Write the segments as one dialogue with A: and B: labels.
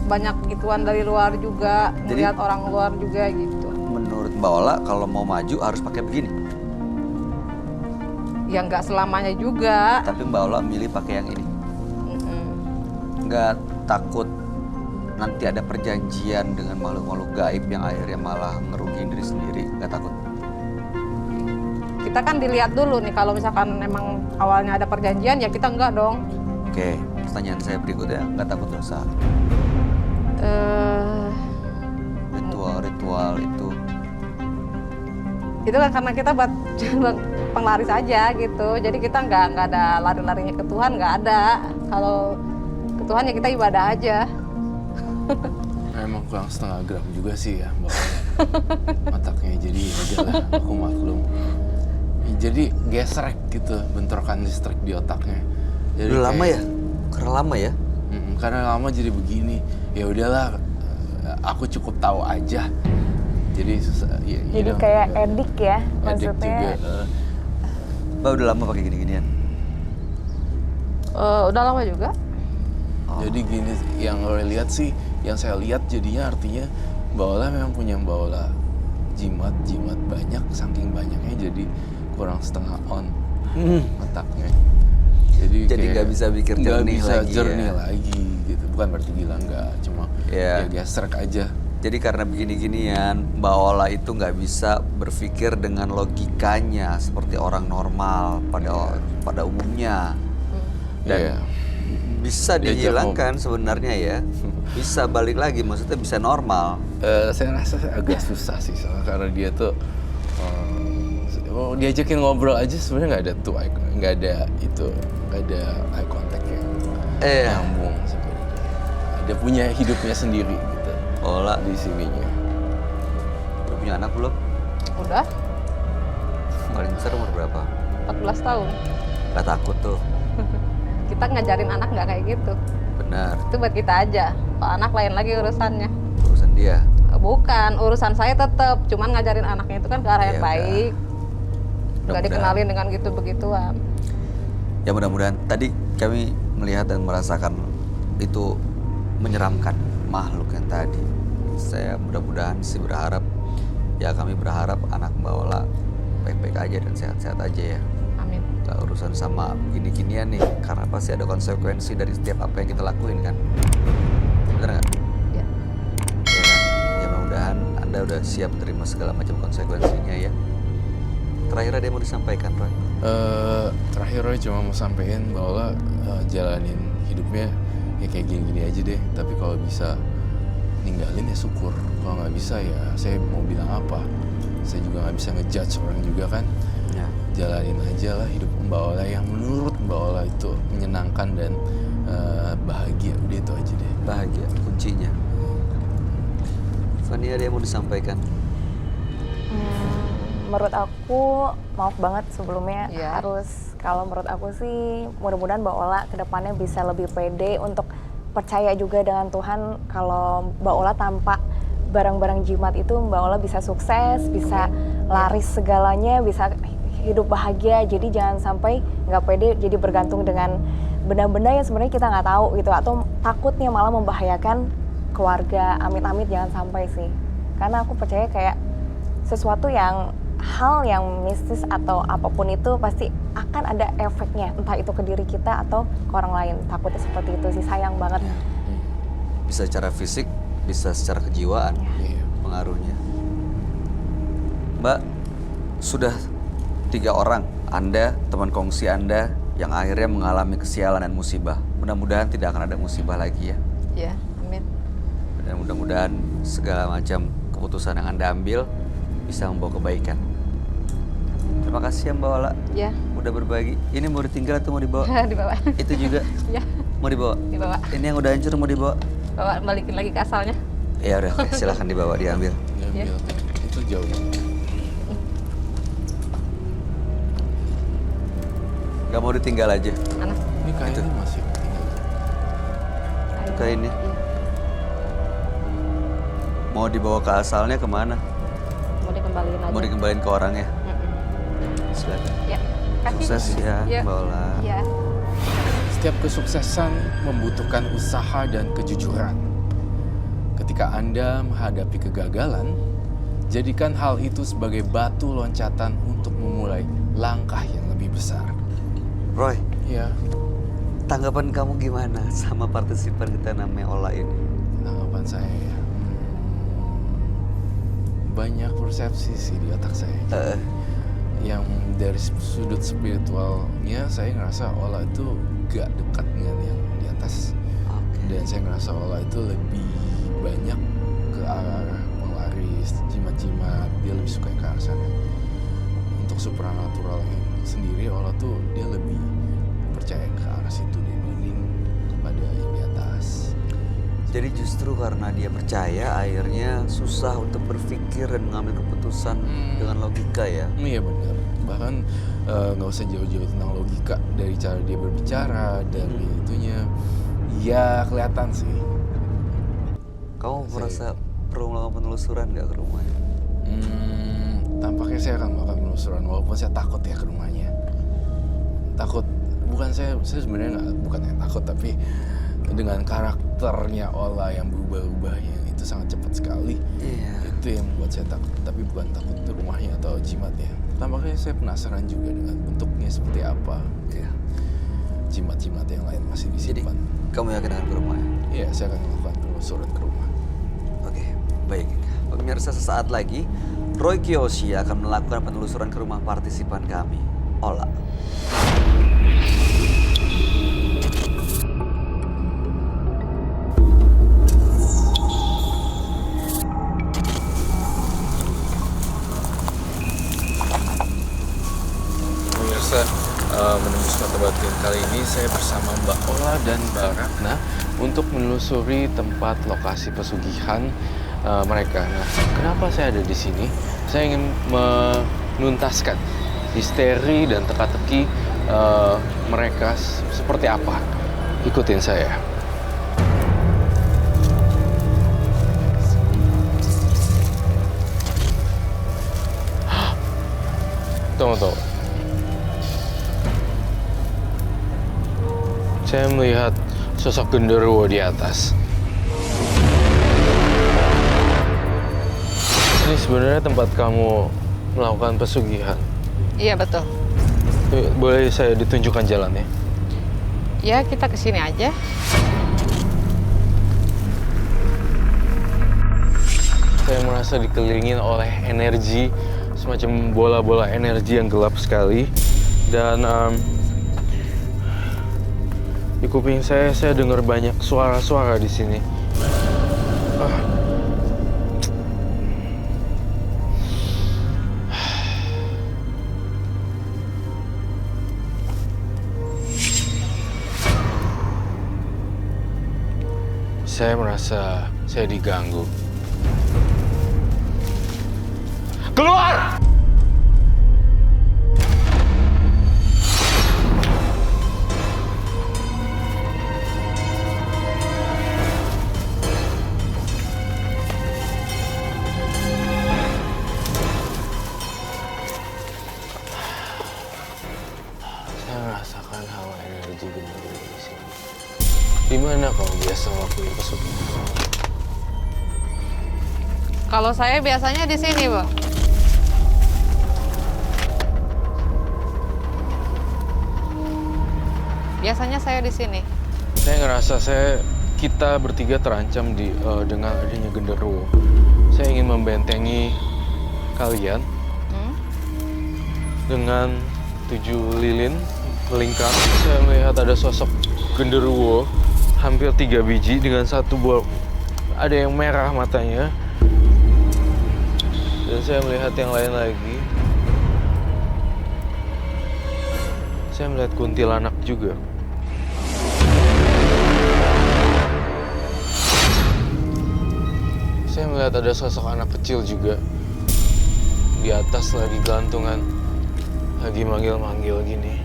A: banyak gituan dari luar juga,
B: Jadi,
A: melihat orang luar juga gitu.
B: menurut Mbak Ola kalau mau maju harus pakai begini.
A: Ya nggak selamanya juga.
B: Tapi Mbak Ola milih pakai yang ini. Nggak takut nanti ada perjanjian dengan makhluk-makhluk gaib yang akhirnya malah ngerugiin diri sendiri? Nggak takut?
A: Kita kan dilihat dulu nih, kalau misalkan memang awalnya ada perjanjian ya kita enggak dong.
B: Oke, pertanyaan saya berikutnya, nggak takut dosa? Ritual-ritual itu
A: kan karena kita buat penglaris aja gitu. Jadi kita nggak ada lari-larinya ke Tuhan, nggak ada. Kalau ke Tuhan ya kita ibadah aja.
C: Emang kurang setengah gram juga sih ya Mbak Ola. Otaknya, jadi ya udahlah, aku maklum. Jadi gesrek gitu, bentrokan listrik di otaknya. Jadi
B: udah lama ya? Karena lama ya?
C: Karena lama jadi begini. Ya udahlah, aku cukup tahu aja. Jadi susah. Ya,
D: jadi kayak edik ya maksudnya.
C: Edik juga.
B: Mbak udah lama pakai gini-ginian?
A: Udah lama juga.
C: Jadi gini, yang lo lihat sih, yang saya lihat jadinya artinya Mbak Ola memang punya Mbak Ola jimat banyak, saking banyaknya jadi kurang setengah on otaknya. Jadi
B: nggak bisa pikir jernih lagi.
C: Jernih lagi gitu. Bukan berarti gila, nggak, cuma ya gesrek aja.
B: Jadi karena begini-ginian, Mbak Ola itu nggak bisa berpikir dengan logikanya seperti orang normal pada umumnya. Dan bisa dihilangkan sebenarnya ya. Bisa balik lagi, maksudnya bisa normal.
C: Saya rasa agak susah sih soalnya karena dia tuh diajakin ngobrol aja sebenarnya nggak ada eye contact yang nyambung sebenarnya. Dia punya hidupnya sendiri gitu.
B: Ola
C: di sininya.
B: Udah punya anak belum?
A: Udah.
B: Paling besar umur berapa?
A: 14 tahun.
B: Gak takut tuh?
A: Kita ngajarin anak nggak kayak gitu.
B: Benar.
A: Itu buat kita aja. Kalau anak lain lagi urusannya.
B: Urusan dia?
A: Bukan, urusan saya tetap. Cuman ngajarin anaknya itu kan ke arah yang baik. Nggak dikenalin dengan gitu-begituan.
B: Ya mudah-mudahan. Tadi kami melihat dan merasakan itu menyeramkan makhluk yang tadi. Saya mudah-mudahan sih berharap, ya kami berharap anak Mbak Ola baik-baik aja dan sehat-sehat aja ya.
A: Amin.
B: Gak urusan sama gini-ginian nih, karena pasti ada konsekuensi dari setiap apa yang kita lakuin kan. Bener nggak?
A: Ya.
B: Ya kan? Ya mudah-mudahan Anda udah siap terima segala macam konsekuensinya ya. Terakhir ada yang mau disampaikan, Roy?
C: Terakhir Roy cuma mau sampein bahwa jalanin hidupnya ya kayak gini-gini aja deh. Tapi kalau bisa ninggalin ya syukur. Kalau nggak bisa ya saya mau bilang apa. Saya juga nggak bisa ngejudge orang juga kan.
B: Ya.
C: Jalanin aja lah hidup Mbak Ola yang menurut Mbak Ola itu menyenangkan dan bahagia. Udah itu aja deh.
B: Bahagia kuncinya. Fani, ada yang mau disampaikan?
D: Menurut aku, maaf banget sebelumnya kalau menurut aku sih mudah-mudahan Mbak Ola kedepannya bisa lebih pede untuk percaya juga dengan Tuhan. Kalau Mbak Ola tanpa barang-barang jimat itu Mbak Ola bisa sukses, bisa laris segalanya, bisa hidup bahagia. Jadi jangan sampai nggak pede jadi bergantung dengan benda-benda yang sebenarnya kita nggak tahu gitu, atau takutnya malah membahayakan keluarga. Amit-amit jangan sampai sih, karena aku percaya kayak sesuatu hal yang mistis atau apapun itu pasti akan ada efeknya, entah itu ke diri kita atau ke orang lain. Takutnya seperti itu sih, sayang banget.
B: Bisa secara fisik, bisa secara kejiwaan pengaruhnya. Mbak, sudah 3 orang Anda, teman kongsi Anda yang akhirnya mengalami kesialan dan musibah. Mudah-mudahan tidak akan ada musibah lagi ya.
A: Ya, amin.
B: Dan mudah-mudahan segala macam keputusan yang Anda ambil bisa membawa kebaikan. Terima kasih ya Mbak Ola.
A: Ya.
B: Udah berbagi. Ini mau ditinggal atau mau dibawa?
A: Dibawa.
B: Itu juga?
A: Ya.
B: Mau dibawa?
A: Dibawa.
B: Ini yang udah hancur mau dibawa?
A: Bawa, balikin lagi ke asalnya.
B: Ya udah, silahkan dibawa, diambil.
C: Diambil. Itu jauh.
B: Gak mau ditinggal aja?
A: Mana?
C: Ini kainnya masih tinggal.
B: Itu kainnya. Mau dibawa ke asalnya kemana?
A: Mau dikembaliin aja.
B: Mau dikembaliin ke orangnya? Silakan.
A: Ya.
B: Sukses ya, Mbak Ola.
A: Ya.
C: Setiap kesuksesan membutuhkan usaha dan kejujuran. Ketika Anda menghadapi kegagalan, jadikan hal itu sebagai batu loncatan untuk memulai langkah yang lebih besar.
B: Roy,
C: Ya,
B: tanggapan kamu gimana sama partisipan kita namanya Ola ini?
C: tanggapan saya ya. Banyak persepsi sih di otak saya. Yang dari sudut spiritualnya saya ngerasa Ola itu gak dekat dengan yang di atas. Dan saya ngerasa Ola itu lebih banyak ke arah penglaris, jimat-jimat, dia lebih suka ke arah sana. Untuk supranatural sendiri, Ola tuh dia lebih percaya ke arah situ dibanding kepada yang di atas.
B: Jadi justru karena dia percaya, akhirnya susah untuk berpikir dan mengambil keputusan dengan logika ya?
C: Iya benar. Bahkan nggak usah jauh-jauh tentang logika, dari cara dia berbicara, dari itunya, ya kelihatan sih.
B: Kamu merasa perlu melakukan penelusuran nggak ke rumahnya?
C: Tampaknya saya akan melakukan penelusuran, walaupun saya takut ya ke rumahnya. Takut, bukan saya sebenarnya bukan yang takut, tapi dengan karakternya Ola yang berubah-ubahnya itu sangat cepat sekali. Itu yang membuat saya takut, tapi bukan takut ke rumahnya atau jimatnya. Tampaknya saya penasaran juga dengan bentuknya seperti apa. Jimat-jimat yang lain masih disimpan.
B: Jadi, kamu yakin akan ke rumahnya?
C: Iya, saya akan melakukan penelusuran ke rumah.
B: Oke, baik. Pemirsa, sesaat lagi Roy Kiyoshi akan melakukan penelusuran ke rumah partisipan kami, Ola.
C: Pemirsa, menembus mata batin kali ini saya bersama Mbak Ola dan Mbak Ratna untuk menelusuri tempat lokasi pesugihan mereka. Nah, kenapa saya ada di sini? Saya ingin menuntaskan misteri dan teka-teki mereka seperti apa. Ikutin saya. Tunggu. Saya melihat sosok genderuwo di atas. Ini sebenarnya tempat kamu melakukan pesugihan.
A: Iya betul.
C: Boleh saya ditunjukkan jalannya?
A: Ya kita kesini aja.
C: Saya merasa dikelilingin oleh energi, semacam bola-bola energi yang gelap sekali. Dan di kuping saya dengar banyak suara-suara di sini. Saya merasa saya diganggu. Keluar! Saya merasakan hawa energi genderuwo di sini. Di mana kau biasa ngelakuin pesugihan?
A: Kalau saya biasanya di sini, Bu. Biasanya saya di sini.
C: Saya ngerasa kita bertiga terancam dengan adanya genderuwo. Saya ingin membentengi kalian dengan 7 lilin melingkar. Saya melihat ada sosok genderuwo hampir 3 biji dengan satu buah, ada yang merah matanya. Dan saya melihat yang lain lagi. Saya melihat kuntilanak juga. Saya melihat ada sosok anak kecil juga. Di atas lagi gantungan, lagi manggil-manggil gini.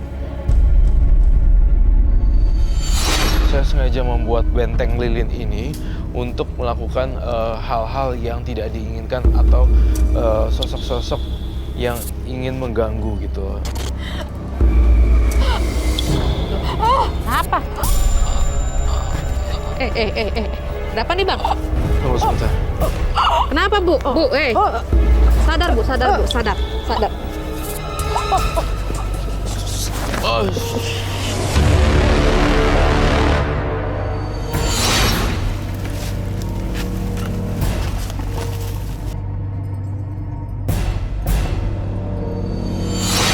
C: Saya sengaja membuat benteng lilin ini untuk melakukan hal-hal yang tidak diinginkan atau sosok-sosok yang ingin mengganggu gitu.
A: Oh, apa? Ada apa nih, Bang?
C: Tunggu sebentar.
A: Kenapa, Bu? Bu, sadar, Bu, sadar, Bu, sadar.
C: Oh.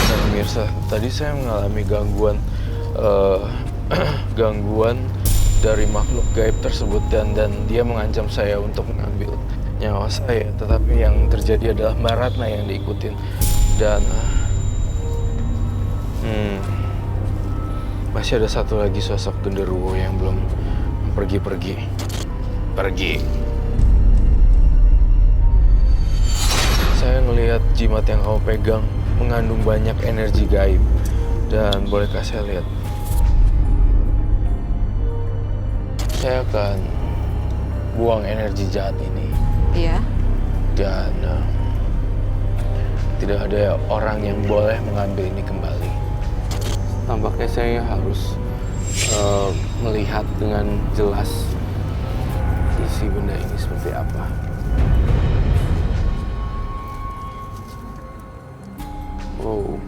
C: Dan pemirsa, tadi saya mengalami gangguan dari makhluk gaib tersebut dan dia mengancam saya untuk mengambil nyawa saya. Tetapi yang terjadi adalah Mbak Ratna yang diikutin dan masih ada satu lagi sosok genderuwo yang belum pergi. Saya ngelihat jimat yang kamu pegang mengandung banyak energi gaib. Dan bolehkah saya lihat? Saya akan buang energi jahat ini.
A: Iya.
C: Dan tidak ada orang yang boleh mengambil ini kembali. Tampaknya saya harus melihat dengan jelas isi benda ini seperti apa. Oh.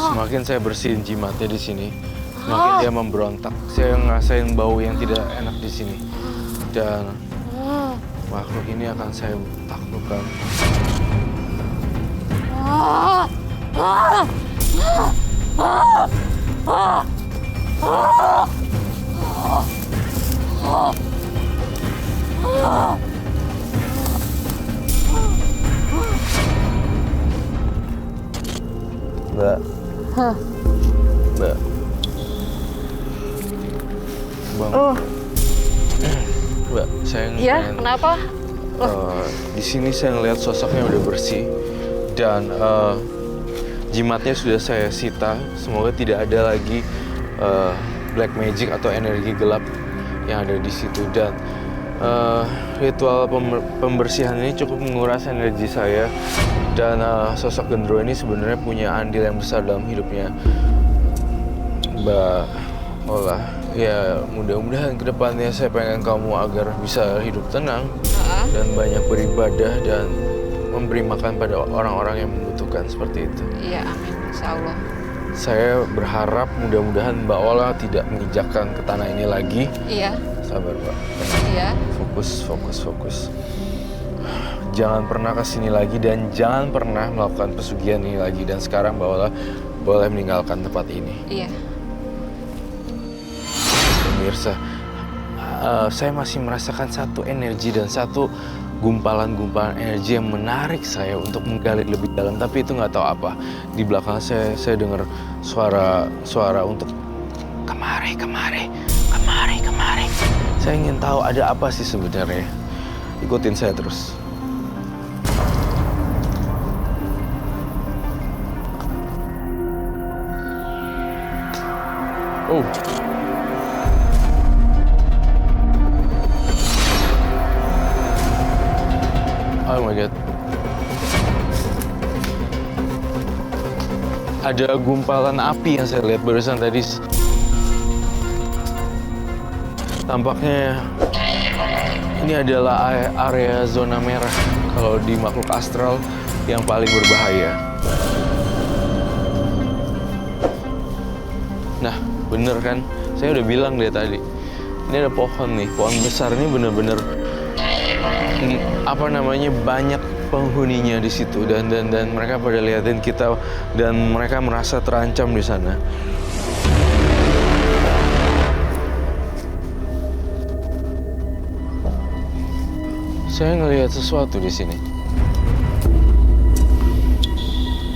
C: Semakin saya bersihin jimatnya di sini, semakin dia memberontak. Saya ngerasain bau yang tidak enak di sini. Dan makhluk ini akan saya taklukkan. Mbak. Mbak. Bang. Mbak, saya
A: Iya, kenapa?
C: Di sini saya ngelihat sosoknya udah bersih dan jimatnya sudah saya sita. Semoga tidak ada lagi black magic atau energi gelap yang ada di situ. Dan ritual pembersihan ini cukup menguras energi saya. Dan sosok genderuwo ini sebenarnya punya andil yang besar dalam hidupnya Mbak Ola. Ya mudah-mudahan kedepannya saya pengen kamu agar bisa hidup tenang dan banyak beribadah dan memberi makan pada orang-orang yang membutuhkan seperti itu.
A: Iya, amin. Insya Allah.
C: Saya berharap mudah-mudahan Mbak Ola tidak menginjakkan ke tanah ini lagi.
A: Iya.
C: Sabar, Mbak.
A: Iya.
C: Fokus. Jangan pernah kesini lagi dan jangan pernah melakukan pesugihan ini lagi. Dan sekarang Mbak Ola boleh meninggalkan tempat ini.
A: Iya.
C: Pemirsa, saya masih merasakan satu energi dan satu gumpalan-gumpalan energi yang menarik saya untuk menggali lebih dalam. Tapi itu nggak tahu apa. Di belakang saya dengar suara untuk kemari. Saya ingin tahu ada apa sih sebenarnya. Ikutin saya terus. Oh. Oh my God. Ada gumpalan api yang saya lihat barusan tadi. Tampaknya ini adalah area zona merah kalau di makhluk astral yang paling berbahaya. Nah, bener kan? Saya udah bilang deh tadi. Ini ada pohon nih, pohon besar ini bener-bener banyak penghuninya di situ dan mereka pada liatin kita dan mereka merasa terancam di sana. Saya ngelihat sesuatu di sini.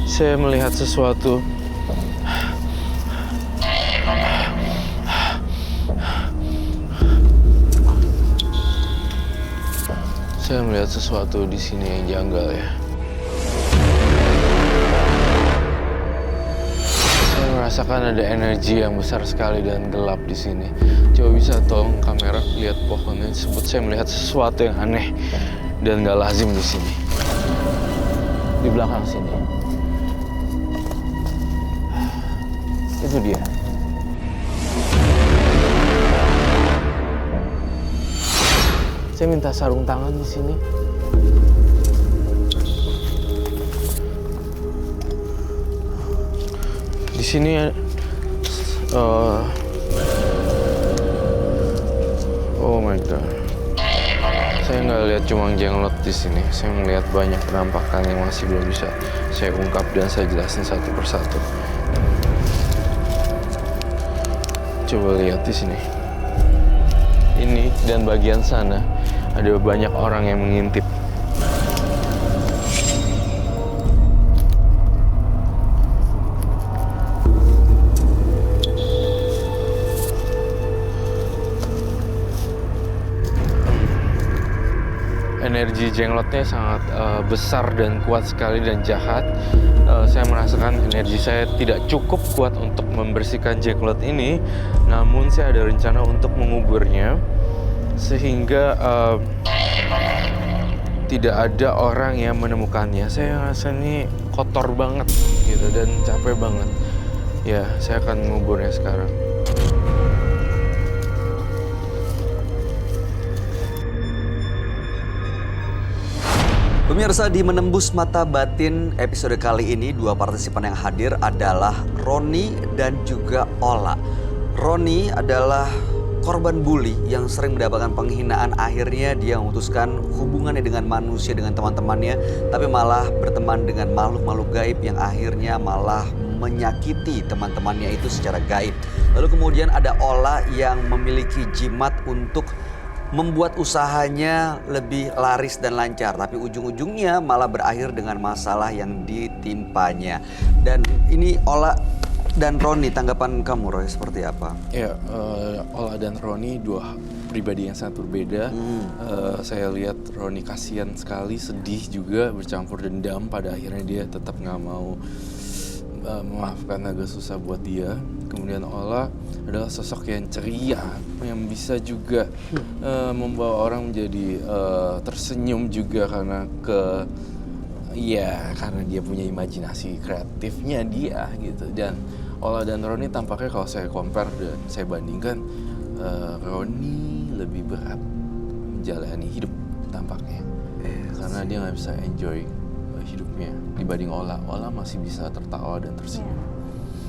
C: Saya melihat sesuatu. Saya melihat sesuatu di sini yang janggal ya. Saya merasakan ada energi yang besar sekali dan gelap di sini. Coba bisa tolong kamera lihat pohonnya tersebut. Saya melihat sesuatu yang aneh dan gak lazim di sini. Di belakang sini. Itu dia. Saya minta sarung tangan di sini. Di sini oh my god. Saya nggak lihat cuma jenglot di sini. Saya melihat banyak penampakan yang masih belum bisa saya ungkap dan saya jelasin satu persatu. Coba lihat di sini. Ini dan bagian sana ada banyak orang yang mengintip. Energi jenglotnya sangat besar dan kuat sekali dan jahat. Saya merasakan energi saya tidak cukup kuat untuk membersihkan jenglot ini. Namun saya ada rencana untuk menguburnya sehingga tidak ada orang yang menemukannya. Saya rasa ini kotor banget gitu dan capek banget. Ya, saya akan menguburnya sekarang.
B: Pemirsa, di Menembus Mata Batin episode kali ini, dua partisipan yang hadir adalah Roni dan juga Ola. Roni adalah korban bully yang sering mendapatkan penghinaan. Akhirnya dia memutuskan hubungannya dengan manusia, dengan teman-temannya, tapi malah berteman dengan makhluk-makhluk gaib yang akhirnya malah menyakiti teman-temannya itu secara gaib. Lalu kemudian ada Ola yang memiliki jimat untuk membuat usahanya lebih laris dan lancar, tapi ujung-ujungnya malah berakhir dengan masalah yang ditimpanya. Dan ini Ola dan Roni, tanggapan kamu Roy seperti apa?
C: Ya, Ola dan Roni dua pribadi yang sangat berbeda. Saya lihat Roni kasihan sekali, sedih juga, bercampur dendam. Pada akhirnya dia tetap nggak mau memaafkan, agak susah buat dia. Kemudian Ola adalah sosok yang ceria, yang bisa juga membawa orang menjadi tersenyum juga karena karena dia punya imajinasi kreatifnya dia gitu. Dan Ola dan Roni tampaknya kalau saya compare dan saya bandingkan, Roni lebih berat menjalani hidup tampaknya. Karena dia nggak bisa enjoy hidupnya dibanding Ola. Ola masih bisa tertawa dan tersenyum.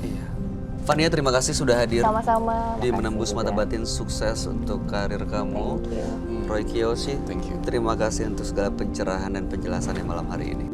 B: Iya. Fania, terima kasih sudah hadir.
D: Sama-sama.
B: Di Menembus Mata Batin. Sukses untuk karir kamu.
D: Thank you.
B: Roy Kiyoshi,
C: Thank you.
B: terima kasih untuk segala pencerahan dan penjelasannya malam hari ini.